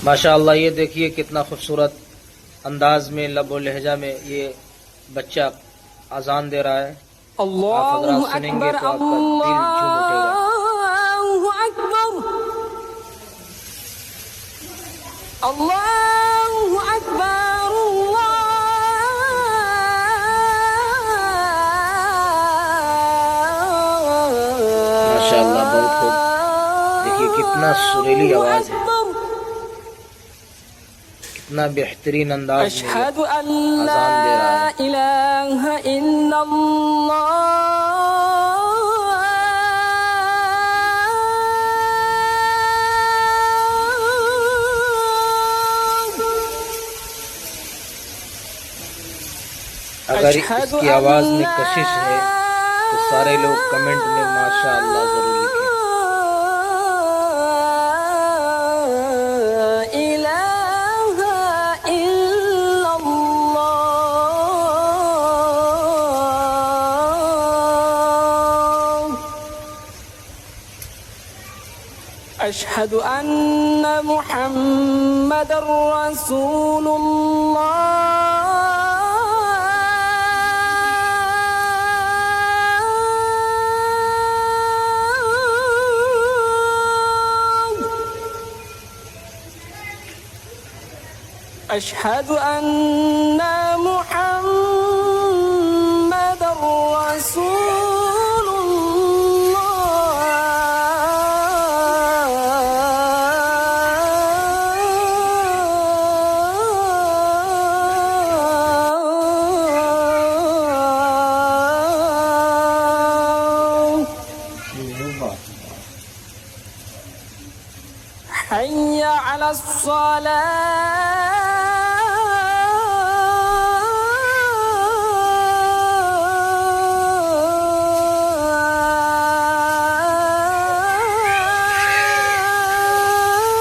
माशाअल्लाह, ये देखिए कितना खूबसूरत अंदाज में, लबो लहजा में ये बच्चा अजान दे रहा है। आप अल्लाहु हजरात सुनेंगे अकबर, तो आपका दिल झूम उठेगा। अल्लाहु अकबर, अल्लाहु अकबर, माशाअल्लाह, बहुत खूब। देखिए कितना सुरीली आवाज है, कितना बेहतरीन अंदाज में ये अशहदु अन अजान दे रहा ला है। इलाहा इल्लल्लाह, अगर अशहदु इसकी अन आवाज में ला कशिश है तो सारे लोग कमेंट में माशाअल्लाह जरूर लिखें। इलाहा इल्लल्लाह, अशहदु अन्न मुहम्मदर रसूलुल्लाह, अशहदु अन्ना मुहम्मदर रसूलुल्लाह, हय्या अलस सलाह,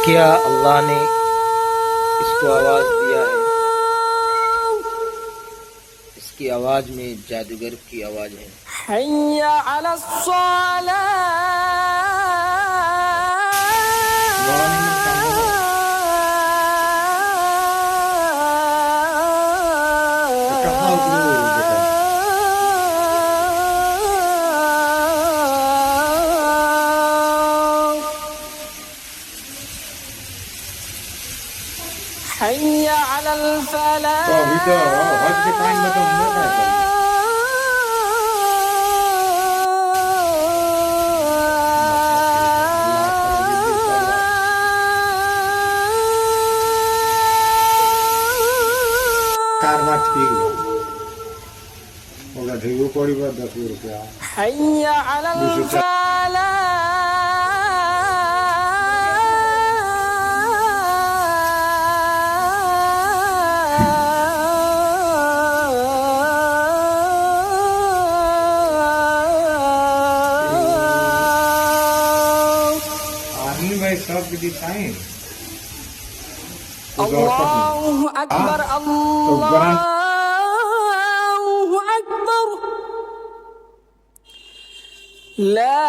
क्या अल्लाह ने इसको आवाज दिया है? इसकी आवाज में जादूगर की आवाज है। हय्या अलस हय्या अलल फलाह, तो अभी तो हज के टाइम में तो हमने क्या कर दिया। कारवा ठीक है, ओला ढेगो पड़िबा 10 रुपया। हय्या अलल फलाह, आदमी भाई सब की दिखाएं। अल्लाहु अकबर, अल्लाहु अकबर, ला